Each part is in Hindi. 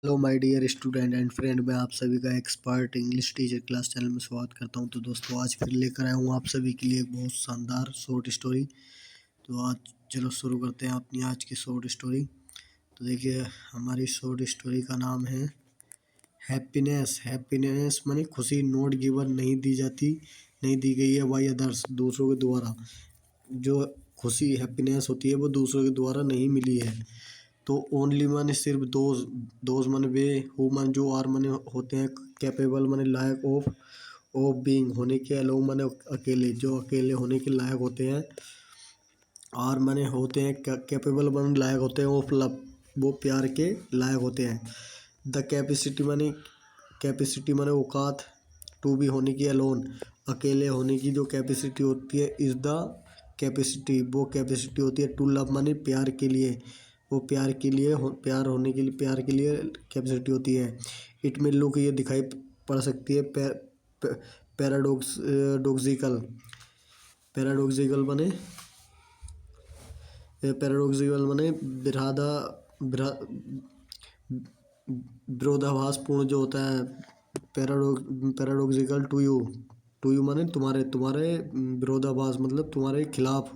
Hello my dear student and friend, मैं आप सभी का expert English teacher class channel में स्वागत करता हूं। तो दोस्तों, आज फिर लेकर आया हूं आप सभी के लिए एक बहुत शानदार शॉर्ट स्टोरी। तो आज चलो शुरू करते हैं अपनी आज की शॉर्ट स्टोरी। तो देखिए, हमारी शॉर्ट स्टोरी का नाम है हैप्पीनेस। हैप्पीनेस माने खुशी, नॉट गिवन, नहीं दी जाती, नहीं दी गई है बाय अदर्स, दूसरों के द्वारा। जो खुशी हैप्पीनेस होती है वो दूसरों के द्वारा नहीं मिली है। तो ओनली माने सिर्फ दोज माने वे, हु माने जो, आर माने होते हैं, कैपेबल माने लायक, ऑफ बीइंग होने के, अलोंग माने अकेले, जो अकेले होने के लायक होते हैं, आर माने होते हैं कैपेबल माने लायक होते हैं, ऑफ लव वो प्यार के लायक होते हैं। द कैपेसिटी माने औकात, टू बी होने की, अलोन अकेले होने की जो कैपेसिटी होती है, इज द कैपेसिटी वो कैपेसिटी होती है, टू लव माने प्यार के लिए, वो प्यार के लिए प्यार होने के लिए, प्यार के लिए कैपेसिटी होती है। इट में लुक ये दिखाई पड़ सकती है, पैराडोक्सिकल। पैराडोक्सिकल बने पैराडोक्सिकल बने विरोधाभासपूर्ण जो होता है। पैराडोक्सिकल टू यू माने तुम्हारे विरोधाभास मतलब तुम्हारे खिलाफ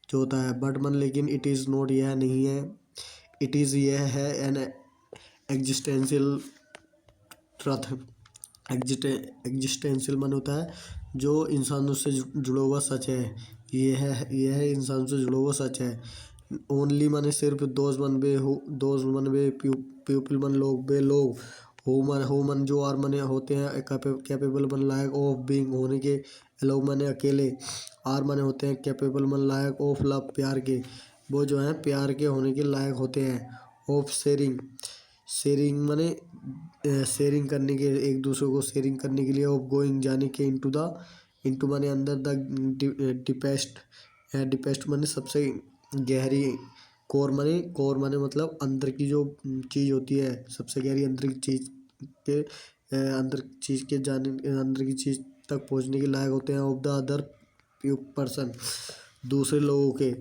जो होता है। बट मन लेकिन इट इज़ नॉट यह नहीं है, इट इज़ यह है एन एग्जिस्टेंशियल ट्रथ। एग्जिस्टेंशियल मन होता है जो इंसानों से जुड़ा हुआ सच है। यह इंसान से जुड़ा हुआ सच है। ओनली माने सिर्फ, दोज मन वे पीपल मन लोग, वे लोग, हो मन जो, आर मने होते हैं कैपेबल मन लायक, ऑफ बीइंग होने के, अलो मने अकेले, आर मने होते हैं कैपेबल मन लायक, ऑफ लव प्यार के, वो जो है प्यार के होने के लायक होते हैं। ऑफ शेयरिंग माने शेयरिंग करने के, एक दूसरे को शेयरिंग करने के लिए। ऑफ गोइंग जाने के, इंटू माने अंदर, द डिपेस्ट माने सबसे गहरी, कोर माने मतलब अंदर की जो चीज़ होती है, सबसे गहरी अंदर की चीज़ के, अंदर चीज़ के जाने, अंदर की चीज़ तक पहुंचने के लायक होते हैं। ऑफ द अदर पर्सन दूसरे लोगों के।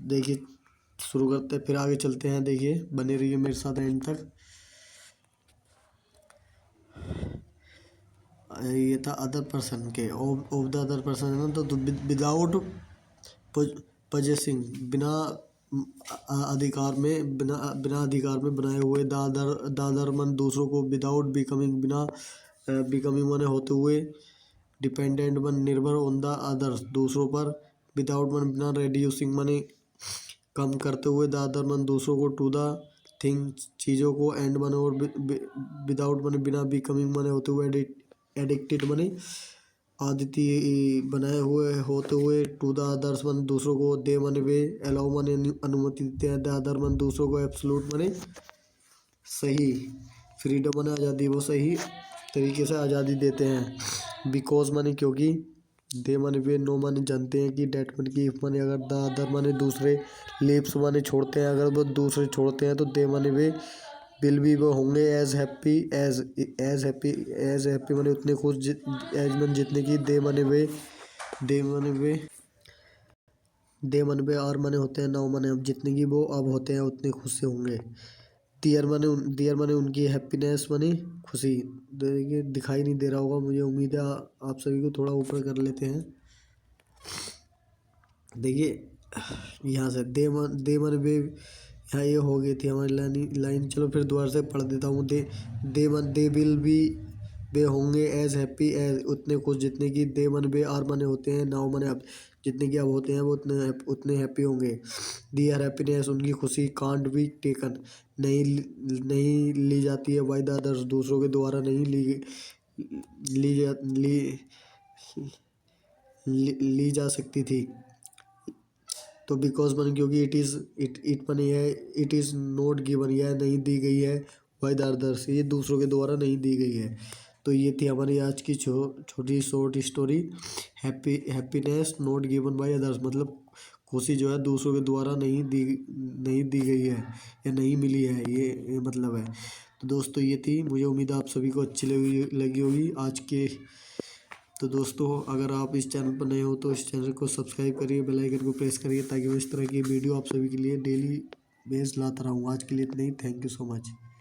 देखिए, शुरू करते हैं, फिर आगे चलते हैं। देखिए, बने रहिए मेरे साथ एंड तक। ये था अदर पर्सन के, ऑफ द अदर पर्सन है ना, तो विदाउट पजेसिंग, बिना अधिकार में, बिना अधिकार में बनाए हुए, दादर मन दूसरों को, विदाउट बिकमिंग बिना बिकमिंग माने होते हुए, डिपेंडेंट मन निर्भर, ऑन द अदर्स दूसरों पर, विदाउट मन बिना, रेड्यूसिंग माने कम करते हुए, दादर मन दूसरों को, टू द थिंग चीज़ों को, एंड माने और, विदाउट माने बिना, बिकमिंग माने होते हुए, एडिक्टेड माने आदिति बनाए हुए होते हुए, टू द अदर्स मन दूसरों को, दे माने वे, अलाउ माने अनुमति देते हैं, द अदर मन दूसरों को, एब्सोल्यूट माने सही, फ्रीडम माने आज़ादी, वो सही तरीके से आज़ादी देते हैं। बिकॉज माने क्योंकि, दे माने वे, नो माने जानते हैं कि, डेट माने की, इफ माने अगर, द अदर माने दूसरे, लिप्स माने छोड़ते हैं, अगर वो दूसरे छोड़ते हैं तो, दे माने वे, विल भी वो होंगे, एज हैप्पी माने उतने खुश, एज मन जितने की, दे मन वे, आर माने होते हैं, नाउ माने अब, जितने की वो अब होते हैं उतने खुश से होंगे। दियर माने उनकी, हैप्पीनेस माने खुशी। देखिए, दिखाई नहीं दे रहा होगा, मुझे उम्मीद है आप सभी को, थोड़ा ऊपर कर लेते हैं। देखिए, यहाँ से दे मन वे, यहाँ ये हो गई थी हमारी लाइन। चलो फिर दोबारा से पढ़ देता हूँ। दे विल बी, वे होंगे, एज हैप्पी एज उतने खुश जितने की, दे मन वे, आर माने होते हैं, नाउ माने अब, जितने की अब होते हैं वो उतने हैप्पी होंगे। दियर हैप्पीनेस उनकी खुशी, कांट बी टेकन नहीं ली जाती है, बाय द अदर्स दूसरों के द्वारा नहीं ली जा सकती थी। तो बिकॉज मन क्योंकि, इट मन है, इट इज़ नॉट गिवन यह नहीं दी गई है, बाय द अदर्स ये दूसरों के द्वारा नहीं दी गई है। तो ये थी हमारी आज की छोटी short story, happiness not given by others, मतलब खुशी जो है दूसरों के द्वारा नहीं दी गई है या नहीं मिली है, ये मतलब है। तो दोस्तों, ये थी, मुझे उम्मीद है आप सभी को अच्छी लगी होगी आज के। तो दोस्तों, अगर आप इस चैनल पर नए हो तो इस चैनल को सब्सक्राइब करिए, बेल आइकन को प्रेस करिए, ताकि मैं इस तरह की वीडियो आप सभी के लिए डेली बेस लाता रहूँ। आज के लिए इतना ही, थैंक यू सो मच।